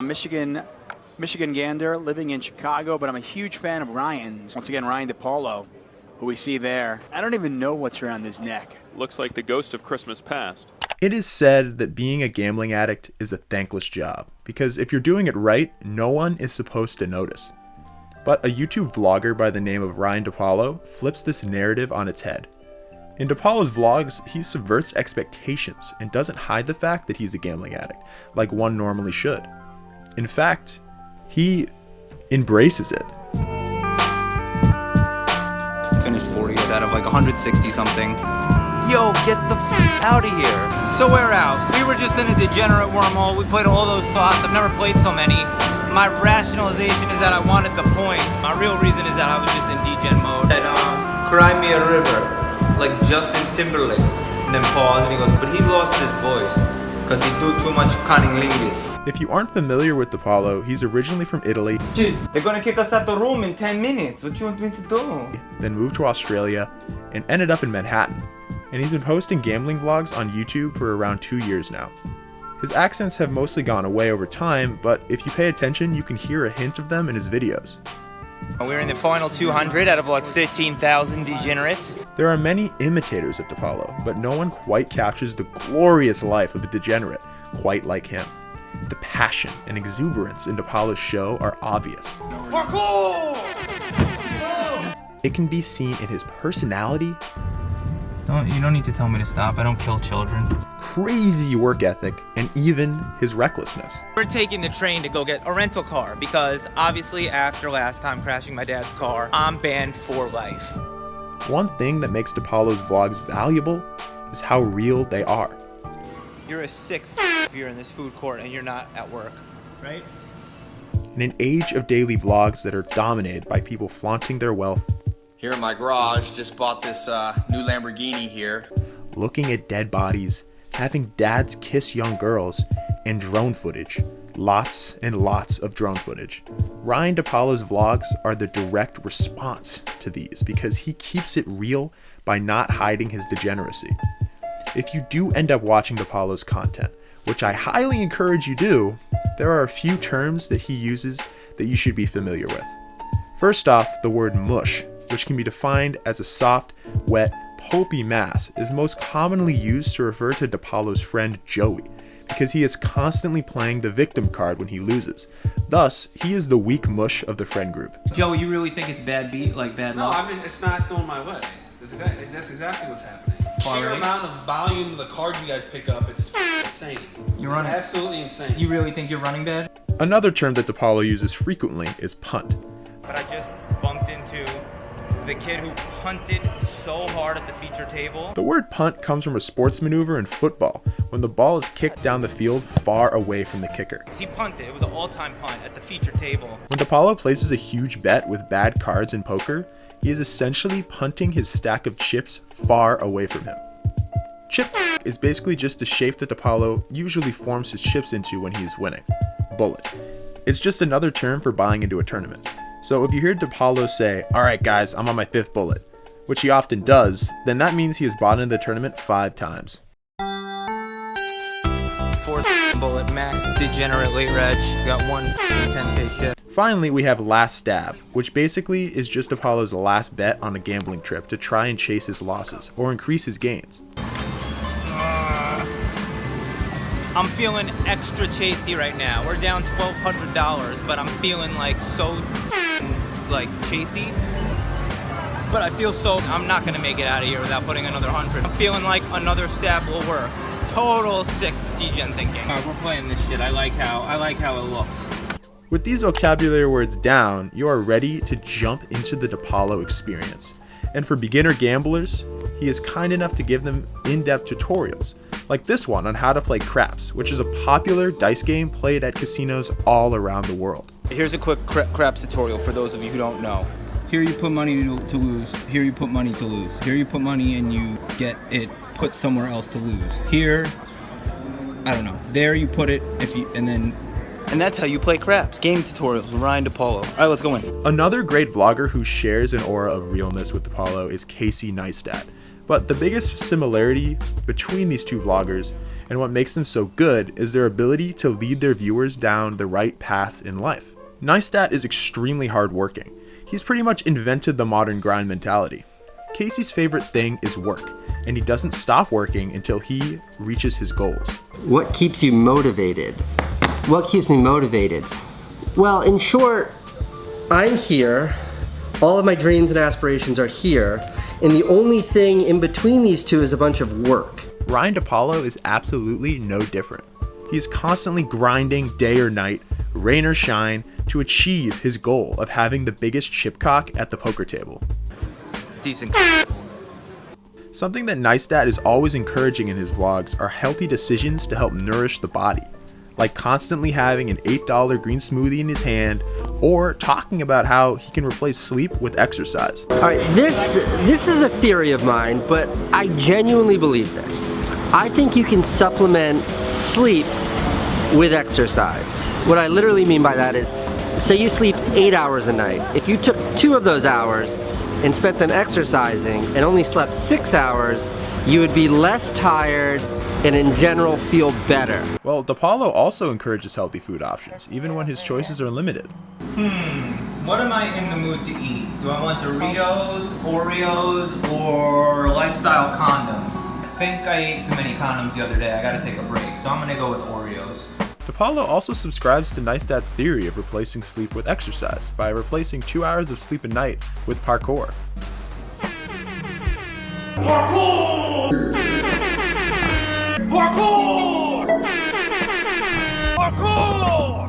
Michigan Gander living in Chicago, but I'm a huge fan of Ryan's. Once again, Ryan Depaulo, who we see there. I don't even know what's around his neck. Looks like the ghost of Christmas past. It is said that being a gambling addict is a thankless job, because if you're doing it right, no one is supposed to notice. But a YouTube vlogger by the name of Ryan Depaulo flips this narrative on its head. In Depaulo's vlogs, he subverts expectations and doesn't hide the fact that he's a gambling addict, like one normally should. In fact, he embraces it. Finished 40th out of like 160 something. Yo, get the out of here. So we're out. We were just in a degenerate wormhole. We played all those slots. I've never played so many. My rationalization is that I wanted the points. My real reason is that I was just in degen mode. And Cry Me a River, like Justin Timberlake. And then pause and he goes, but he lost his voice because he do too much cunnilingus. If you aren't familiar with Depaulo, he's originally from Italy. Dude, they're gonna kick us out the room in 10 minutes. What you want me to do? Then moved to Australia and ended up in Manhattan. And he's been posting gambling vlogs on YouTube for around 2 years now. His accents have mostly gone away over time, but if you pay attention, you can hear a hint of them in his videos. We're in the final 200 out of like 13,000 degenerates. There are many imitators of Depaulo, but no one quite captures the glorious life of a degenerate quite like him. The passion and exuberance in Depaulo's show are obvious. Parkour! It can be seen in his personality. You don't need to tell me to stop. I don't kill children. Crazy work ethic, and even his recklessness. We're taking the train to go get a rental car because obviously after last time crashing my dad's car, I'm banned for life. One thing that makes Depaulo's vlogs valuable is how real they are. You're a sick if you're in this food court and you're not at work, right? In an age of daily vlogs that are dominated by people flaunting their wealth, here in my garage, just bought this new Lamborghini here. Looking at dead bodies, having dads kiss young girls, and drone footage. Lots and lots of drone footage. Ryan Depaulo's vlogs are the direct response to these because he keeps it real by not hiding his degeneracy. If you do end up watching Depaulo's content, which I highly encourage you do, there are a few terms that he uses that you should be familiar with. First off, the word mush, which can be defined as a soft, wet, pulpy mass, is most commonly used to refer to Depaulo's friend Joey, because he is constantly playing the victim card when he loses. Thus, he is the weak mush of the friend group. Joe, you really think it's bad beat, like bad luck? No, it's not going my way. That's exactly what's happening. Sheer amount of volume of the cards you guys pick up, it's insane. You're running. Absolutely insane. You really think you're running bad? Another term that Depaulo uses frequently is punt. But I just bumped into the kid who punted so hard at the feature table. The word punt comes from a sports maneuver in football, when the ball is kicked down the field far away from the kicker. He punted. It was an all-time punt at the feature table. When Depaulo places a huge bet with bad cards in poker, he is essentially punting his stack of chips far away from him. Chip is basically just the shape that Depaulo usually forms his chips into when he is winning. Bullet. It's just another term for buying into a tournament. So if you hear Depaulo say, "Alright guys, I'm on my 5th bullet," which he often does, then that means he has bought into the tournament 5 times. 4th bullet, max degenerate late reg. Got one 10k shit. Finally, we have Last Stab, which basically is just Depaulo's last bet on a gambling trip to try and chase his losses or increase his gains. I'm feeling extra chasey right now. We're down $1,200, but I'm feeling like so like chasey. But I feel so, I'm not gonna make it out of here without putting another 100. I'm feeling like another stab will work. Total sick degen thinking. All right, we're playing this shit. I like how it looks. With these vocabulary words down, you are ready to jump into the Depaulo experience. And for beginner gamblers, he is kind enough to give them in-depth tutorials, like this one on how to play craps, which is a popular dice game played at casinos all around the world. Here's a quick craps tutorial for those of you who don't know. Here you put money to lose. Here you put money to lose. Here you put money and you get it put somewhere else to lose. Here, I don't know. There you put it and that's how you play craps. Game tutorials with Ryan Depaulo. All right, let's go in. Another great vlogger who shares an aura of realness with Depaulo is Neistat, But the biggest similarity between these two vloggers and what makes them so good is their ability to lead their viewers down the right path in life. Neistat is extremely hardworking. He's pretty much invented the modern grind mentality. Casey's favorite thing is work, and he doesn't stop working until he reaches his goals. What keeps you motivated? What keeps me motivated? Well, in short, I'm here. All of my dreams and aspirations are here, and the only thing in between these two is a bunch of work. Ryan Depaulo is absolutely no different. He is constantly grinding day or night, rain or shine, to achieve his goal of having the biggest chip cock at the poker table. Decent. Something that Neistat is always encouraging in his vlogs are healthy decisions to help nourish the body, like constantly having an $8 green smoothie in his hand, or talking about how he can replace sleep with exercise. All right, this is a theory of mine, but I genuinely believe this. I think you can supplement sleep with exercise. What I literally mean by that is, say you sleep 8 hours a night. If you took 2 of those hours and spent them exercising and only slept 6 hours, you would be less tired and in general feel better. Well, Depaulo also encourages healthy food options, even when his choices are limited. What am I in the mood to eat? Do I want Doritos, Oreos, or lifestyle condoms? I think I ate too many condoms the other day. I gotta take a break, so I'm gonna go with Oreos. Depaulo also subscribes to Neistat's theory of replacing sleep with exercise by replacing 2 hours of sleep a night with parkour. Parkour! Parkour! Parkour!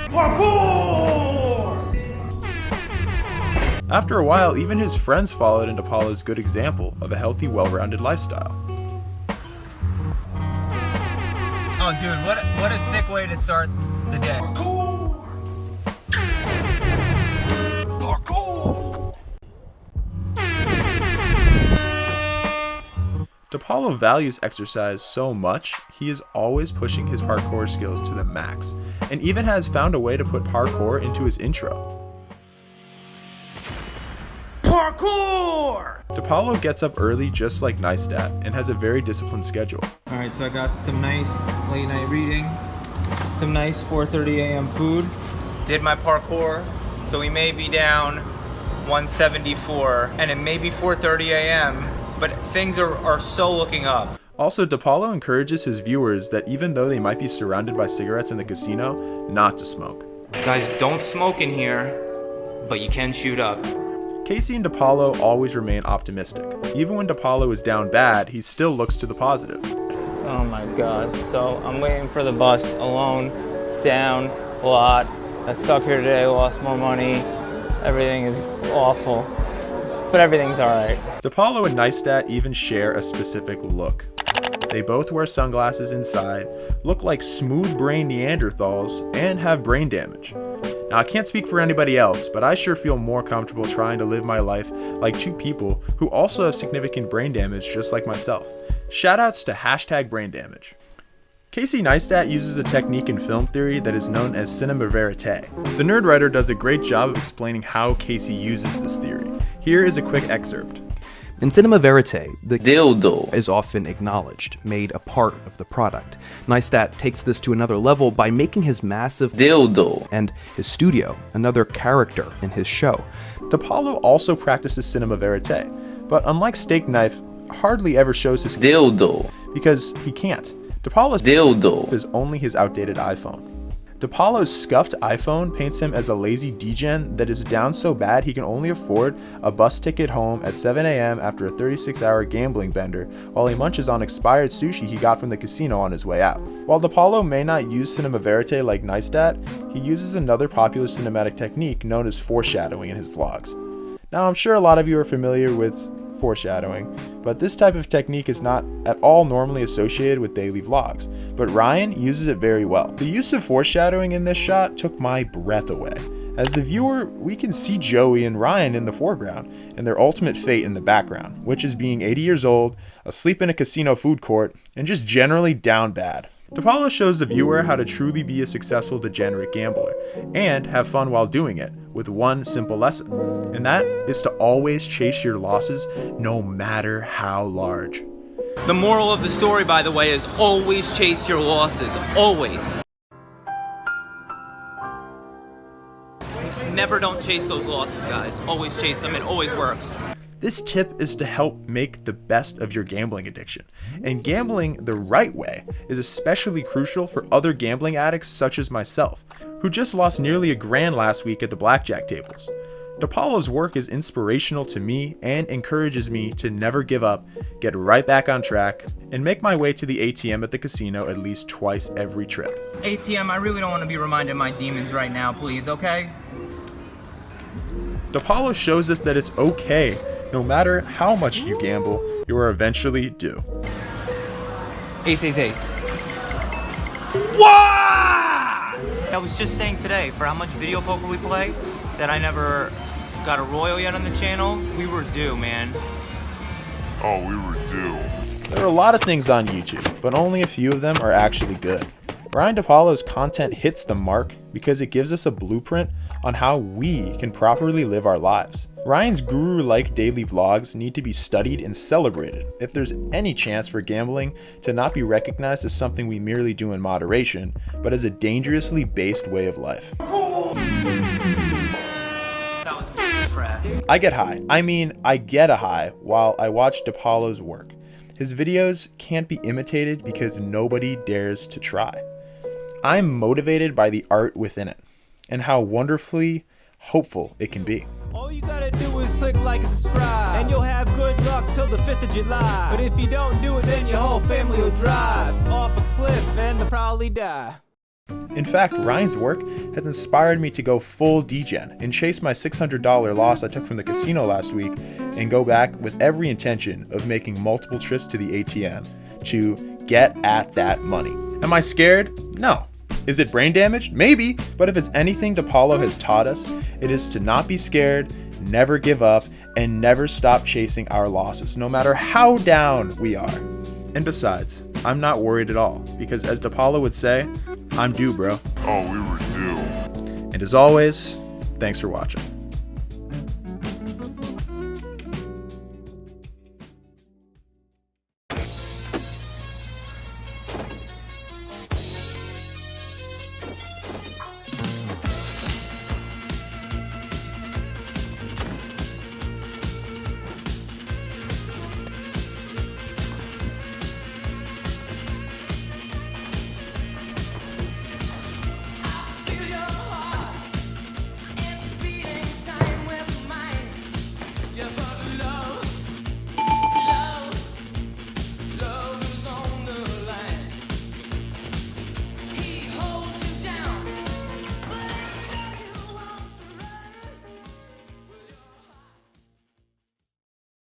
Parkour! After a while, even his friends followed in Depaulo's good example of a healthy, well-rounded lifestyle. Oh dude, what a sick way to start the day. Parkour! Parkour! Depaulo values exercise so much, he is always pushing his parkour skills to the max, and even has found a way to put parkour into his intro. Parkour! Depaulo gets up early just like Neistat and has a very disciplined schedule. Alright, so I got some nice late night reading, some nice 4:30 a.m. food. Did my parkour, so we may be down 174, and it may be 4:30 a.m., but things are so looking up. Also, Depaulo encourages his viewers that even though they might be surrounded by cigarettes in the casino, not to smoke. Guys, don't smoke in here, but you can shoot up. Casey and Depaulo always remain optimistic. Even when Depaulo is down bad, he still looks to the positive. Oh my god, so I'm waiting for the bus alone, down a lot. Got stuck here today, lost more money. Everything is awful, but everything's alright. Depaulo and Neistat even share a specific look. They both wear sunglasses inside, look like smooth-brained Neanderthals, and have brain damage. Now, I can't speak for anybody else, but I sure feel more comfortable trying to live my life like two people who also have significant brain damage just like myself. Shoutouts to #BrainDamage. Casey Neistat uses a technique in film theory that is known as cinema verite. The Nerd Writer does a great job of explaining how Casey uses this theory. Here is a quick excerpt. In cinema verite, the dildo is often acknowledged, made a part of the product. Neistat takes this to another level by making his massive dildo and his studio another character in his show. Depaulo also practices cinema verite, but unlike Steak Knife, hardly ever shows his dildo because he can't. Depaulo's dildo is only his outdated iPhone. Depaulo's scuffed iPhone paints him as a lazy degen that is down so bad he can only afford a bus ticket home at 7 a.m. after a 36-hour gambling bender while he munches on expired sushi he got from the casino on his way out. While Depaulo may not use cinema verite like Neistat, he uses another popular cinematic technique known as foreshadowing in his vlogs. Now, I'm sure a lot of you are familiar with foreshadowing, but this type of technique is not at all normally associated with daily vlogs, but Ryan uses it very well. The use of foreshadowing in this shot took my breath away. As the viewer, we can see Joey and Ryan in the foreground and their ultimate fate in the background, which is being 80 years old, asleep in a casino food court, and just generally down bad. Depaulo shows the viewer how to truly be a successful degenerate gambler and have fun while doing it, with one simple lesson, and that is to always chase your losses no matter how large. The moral of the story, by the way, is always chase your losses. Always. Never don't chase those losses, guys. Always chase them. It always works. This tip is to help make the best of your gambling addiction. And gambling the right way is especially crucial for other gambling addicts such as myself, who just lost nearly $1,000 last week at the blackjack tables. Depaulo's work is inspirational to me and encourages me to never give up, get right back on track, and make my way to the ATM at the casino at least twice every trip. ATM, I really don't want to be reminded of my demons right now, please, okay? Depaulo shows us that it's okay, no matter how much you gamble, you are eventually due. Ace, ace, ace. What? I was just saying today, for how much video poker we play, that I never got a royal yet on the channel. We were due, man. Oh, we were due. There are a lot of things on YouTube, but only a few of them are actually good. Ryan Depaulo's content hits the mark because it gives us a blueprint on how we can properly live our lives. Ryan's guru-like daily vlogs need to be studied and celebrated if there's any chance for gambling to not be recognized as something we merely do in moderation, but as a dangerously based way of life. That was trash. I get high. I get a high while I watch Depaulo's work. His videos can't be imitated because nobody dares to try. I'm motivated by the art within it and how wonderfully hopeful it can be. All you gotta do is click like and subscribe, and you'll have good luck till the 5th of July. But if you don't do it, then your whole family will drive off a cliff and they'll probably die. In fact, Ryan's work has inspired me to go full degen and chase my $600 loss I took from the casino last week and go back with every intention of making multiple trips to the ATM to get at that money. Am I scared? No. Is it brain damage? Maybe, but if it's anything Depaulo has taught us, it is to not be scared, never give up, and never stop chasing our losses, no matter how down we are. And besides, I'm not worried at all, because as Depaulo would say, I'm due, bro. Oh, we were due. And as always, thanks for watching.